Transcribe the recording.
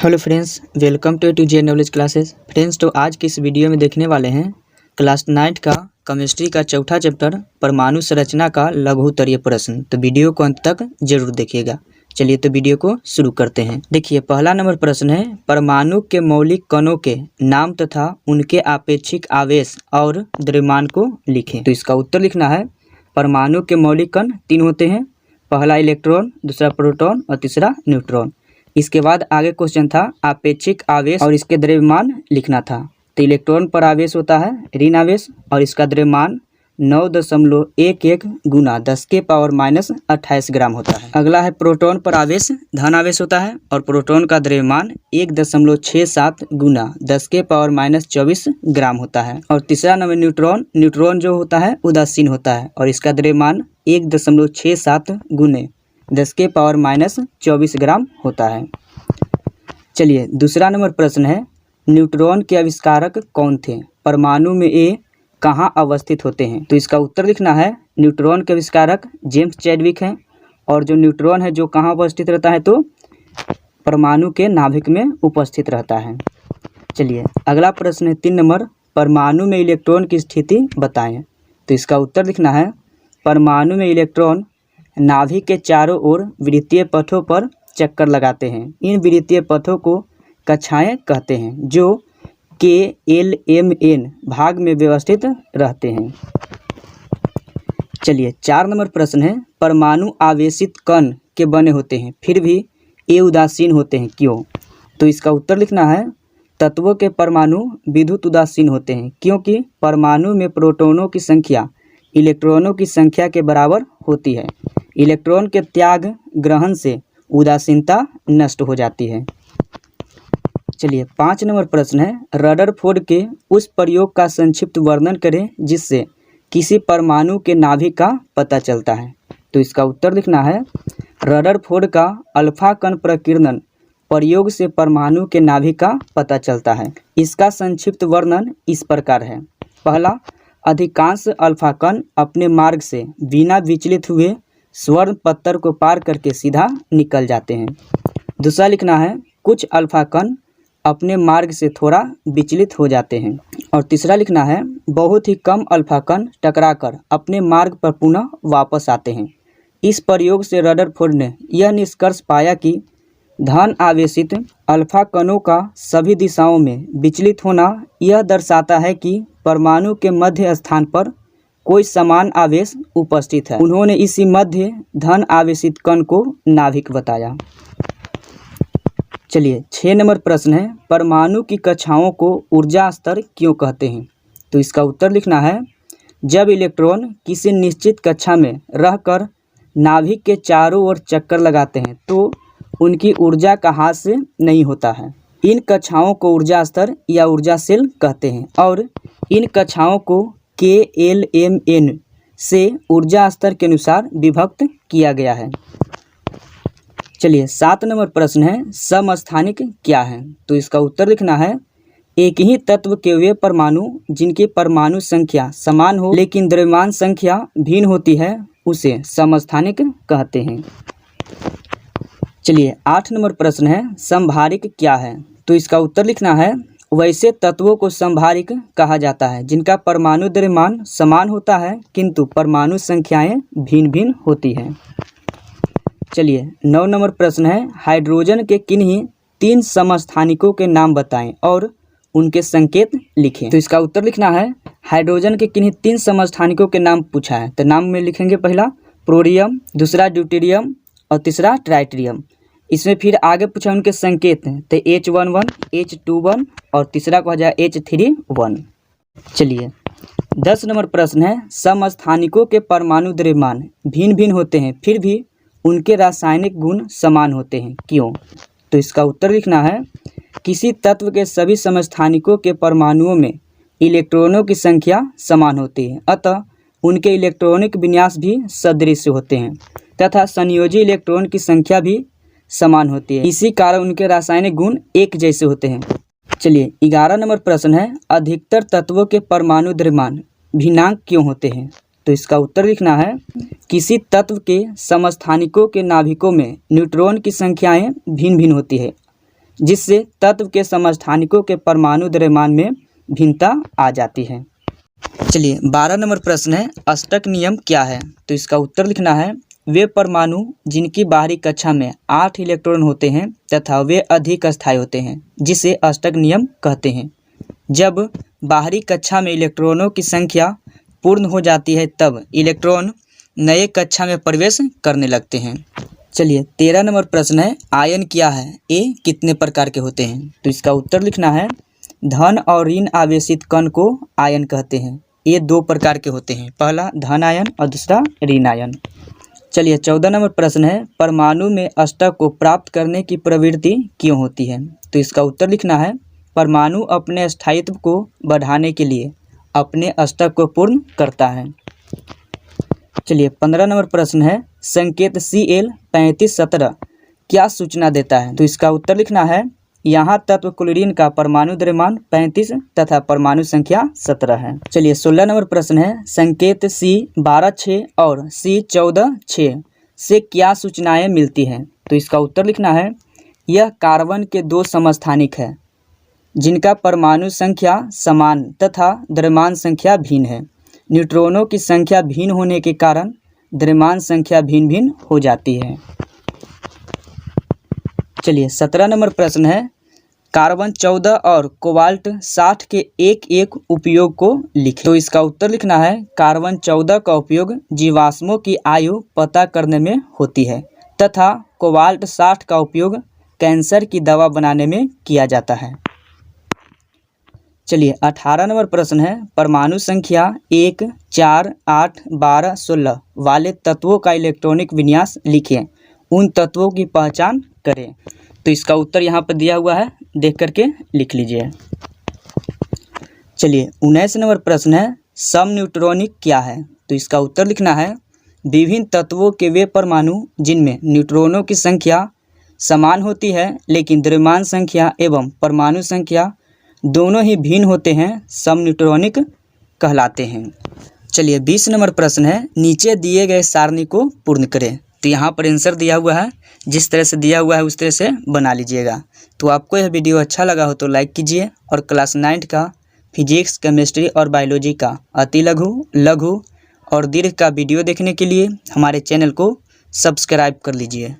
Hello friends, welcome to J knowledge classes. Friends, तो आज की इस वीडियो में देखने वाले हैं क्लास 9 का केमिस्ट्री का चौथा चैप्टर परमाणु संरचना का लघु उत्तरीय प्रश्न। तो वीडियो को अंत तक जरूर देखिएगा। चलिए तो वीडियो को शुरू करते हैं। देखिए, पहला नंबर प्रश्न है, परमाणु के मौलिक कणों के नाम तथा उनके आपेक्षिक आवेश और द्रव्यमान को लिखें। तो इसका उत्तर लिखना है, परमाणु के मौलिक कण 3 होते हैं। पहला इलेक्ट्रॉन, दूसरा प्रोटॉन और तीसरा न्यूट्रॉन। इसके बाद आगे क्वेश्चन था आपेक्षिक आवेश और इसके द्रव्यमान लिखना था। तो इलेक्ट्रॉन पर आवेश होता है ऋण आवेश और इसका द्रव्यमान 9.11 गुना 10⁻⁻28 ग्राम होता है। अगला है प्रोटॉन पर आवेश धन आवेश होता है और प्रोटॉन का द्रव्यमान 1.67 गुना 10⁻24 ग्राम होता है। और तीसरा नंबर न्यूट्रॉन। न्यूट्रॉन जो होता है उदासीन होता है और इसका द्रव्यमान 1.67 गुने 10⁻24 ग्राम होता है। चलिए, दूसरा नंबर प्रश्न है, न्यूट्रॉन के आविष्कारक कौन थे? परमाणु में ये कहाँ अवस्थित होते हैं? तो इसका उत्तर लिखना है, न्यूट्रॉन के आविष्कारक जेम्स चैडविक हैं। और जो न्यूट्रॉन है जो कहाँ उपस्थित रहता है? तो परमाणु के नाभिक में उपस्थित रहता है। चलिए, अगला प्रश्न है 3 नंबर, परमाणु में इलेक्ट्रॉन की स्थिति बताएं। तो इसका उत्तर लिखना है, परमाणु में इलेक्ट्रॉन नाभिक के चारों ओर वृत्तीय पथों पर चक्कर लगाते हैं। इन वृत्तीय पथों को कक्षाएं कहते हैं जो KLMN भाग में व्यवस्थित रहते हैं। चलिए, 4 नंबर प्रश्न है, परमाणु आवेशित कण के बने होते हैं फिर भी ये उदासीन होते हैं, क्यों? तो इसका उत्तर लिखना है, तत्वों के परमाणु विद्युत उदासीन होते हैं क्योंकि परमाणु में प्रोटॉनों की संख्या इलेक्ट्रॉनों की संख्या के बराबर होती है। इलेक्ट्रॉन के त्याग ग्रहण से उदासीनता नष्ट हो जाती है। चलिए, 5 नंबर प्रश्न है, रदरफोर्ड के उस प्रयोग का संक्षिप्त वर्णन करें जिससे किसी परमाणु के नाभिक का पता चलता है। तो इसका उत्तर लिखना है, रदरफोर्ड का अल्फा कण प्रकीर्णन प्रयोग से परमाणु के नाभिक का पता चलता है। इसका संक्षिप्त वर्णन इस प्रकार है। पहला, अधिकांश अल्फा कण अपने मार्ग से बिना विचलित हुए स्वर्ण पत्थर को पार करके सीधा निकल जाते हैं। दूसरा लिखना है, कुछ अल्फा कण अपने मार्ग से थोड़ा विचलित हो जाते हैं। और तीसरा लिखना है, बहुत ही कम अल्फा कण टकराकर अपने मार्ग पर पुनः वापस आते हैं। इस प्रयोग से रदरफोर्ड ने यह निष्कर्ष पाया कि धन आवेशित अल्फा कणों का सभी दिशाओं में विचलित होना यह दर्शाता है कि परमाणु के मध्य स्थान पर कोई समान आवेश उपस्थित है। उन्होंने इसी मध्य धन आवेशित कण को नाभिक बताया। चलिए, 6 नंबर प्रश्न है, परमाणु की कक्षाओं को ऊर्जा स्तर क्यों कहते हैं? तो इसका उत्तर लिखना है, जब इलेक्ट्रॉन किसी निश्चित कक्षा में रहकर नाभिक के चारों ओर चक्कर लगाते हैं तो उनकी ऊर्जा का ह्रास नहीं होता है। इन कक्षाओं को ऊर्जा स्तर या ऊर्जा सेल कहते हैं और इन कक्षाओं को KLMN से ऊर्जा स्तर के अनुसार विभक्त किया गया है। चलिए, 7 नंबर प्रश्न है, समस्थानिक क्या है? तो इसका उत्तर लिखना है, एक ही तत्व के वे परमाणु जिनकी परमाणु संख्या समान हो लेकिन द्रव्यमान संख्या भिन्न होती है उसे समस्थानिक कहते हैं। चलिए, 8 नंबर प्रश्न है, समभारिक क्या है? तो इसका उत्तर लिखना है, वैसे तत्वों को समभारिक कहा जाता है जिनका परमाणु द्रव्यमान समान होता है किंतु परमाणु संख्याएं भिन्न भिन्न होती हैं। चलिए, 9 नंबर प्रश्न है, हाइड्रोजन के किन्हीं 3 समस्थानिकों के नाम बताएं और उनके संकेत लिखें। तो इसका उत्तर लिखना है, हाइड्रोजन के किन्हीं 3 समस्थानिकों के नाम पूछा है। तो नाम में लिखेंगे, पहला प्रोडियम, दूसरा ड्यूटेरियम और तीसरा ट्राइटेरियम। इसमें फिर आगे पूछा उनके संकेत हैं, तो H11, H21 और तीसरा कहा जाए H31। चलिए, 10 नंबर प्रश्न है, समस्थानिकों के परमाणु द्रव्यमान भिन्न भिन्न होते हैं फिर भी उनके रासायनिक गुण समान होते हैं, क्यों? तो इसका उत्तर लिखना है, किसी तत्व के सभी समस्थानिकों के परमाणुओं में इलेक्ट्रॉनों की संख्या समान होती है, अतः उनके इलेक्ट्रॉनिक विन्यास भी सदृश होते हैं तथा संयोजी इलेक्ट्रॉन की संख्या भी समान होती है। इसी कारण उनके रासायनिक गुण एक जैसे होते हैं। चलिए, 11 नंबर प्रश्न है, अधिकतर तत्वों के परमाणु द्रव्यमान भिन्नांक क्यों होते हैं? तो इसका उत्तर लिखना है, किसी तत्व के समस्थानिकों के नाभिकों में न्यूट्रॉन की संख्याएं भिन्न भिन्न होती है जिससे तत्व के समस्थानिकों के परमाणु द्रव्यमान में भिन्नता आ जाती है। चलिए 12 नंबर प्रश्न है, अष्टक नियम क्या है? तो इसका उत्तर लिखना है, वे परमाणु जिनकी बाहरी कक्षा में 8 इलेक्ट्रॉन होते हैं तथा वे अधिक अस्थायी होते हैं, जिसे अष्टक नियम कहते हैं। जब बाहरी कक्षा में इलेक्ट्रॉनों की संख्या पूर्ण हो जाती है तब इलेक्ट्रॉन नए कक्षा में प्रवेश करने लगते हैं। चलिए 13 नंबर प्रश्न है, आयन क्या है? ये कितने प्रकार के होते हैं? तो इसका उत्तर लिखना है, धन और ऋण आवेशित कण को आयन कहते हैं। ये 2 प्रकार के होते हैं, पहला धन आयन और दूसरा ऋण आयन। चलिए 14 नंबर प्रश्न है, परमाणु में अष्टक को प्राप्त करने की प्रवृत्ति क्यों होती है? तो इसका उत्तर लिखना है, परमाणु अपने स्थायित्व को बढ़ाने के लिए अपने अष्टक को पूर्ण करता है। चलिए 15 नंबर प्रश्न है, संकेत Cl3517 क्या सूचना देता है? तो इसका उत्तर लिखना है, यहाँ तत्व क्लोरीन का परमाणु द्रव्यमान 35 तथा परमाणु संख्या 17 है। चलिए 16 नंबर प्रश्न है, संकेत C126 और C146 से क्या सूचनाएं मिलती हैं? तो इसका उत्तर लिखना है, यह कार्बन के 2 समस्थानिक है जिनका परमाणु संख्या समान तथा द्रव्यमान संख्या भिन्न है। न्यूट्रॉनों की संख्या भिन्न होने के कारण द्रव्यमान संख्या भिन्न भिन्न हो जाती है। चलिए 17 नंबर प्रश्न है, कार्बन 14 और कोबाल्ट 60 के एक एक उपयोग को लिखें। तो इसका उत्तर लिखना है, कार्बन 14 का उपयोग जीवाश्मों की आयु पता करने में होती है तथा कोबाल्ट 60 का उपयोग कैंसर की दवा बनाने में किया जाता है। चलिए 18 नंबर प्रश्न है, परमाणु संख्या 1, 4, 8, 12, 16 वाले तत्वों का इलेक्ट्रॉनिक विन्यास लिखें, उन तत्वों की पहचान करें। तो इसका उत्तर यहाँ पर दिया हुआ है, देख करके लिख लीजिए। चलिए 19 नंबर प्रश्न है, समन्यूट्रॉनिक क्या है? तो इसका उत्तर लिखना है, विभिन्न तत्वों के वे परमाणु जिनमें न्यूट्रॉनों की संख्या समान होती है लेकिन द्रव्यमान संख्या एवं परमाणु संख्या दोनों ही भिन्न होते हैं, समन्यूट्रॉनिक कहलाते हैं। चलिए 20 नंबर प्रश्न है, नीचे दिए गए सारणी को पूर्ण करें। तो यहाँ पर आंसर दिया हुआ है, जिस तरह से दिया हुआ है उस तरह से बना लीजिएगा। तो आपको यह वीडियो अच्छा लगा हो तो लाइक कीजिए और क्लास 9 का फिजिक्स, केमिस्ट्री और बायोलॉजी का अति लघु, लघु और दीर्घ का वीडियो देखने के लिए हमारे चैनल को सब्सक्राइब कर लीजिए।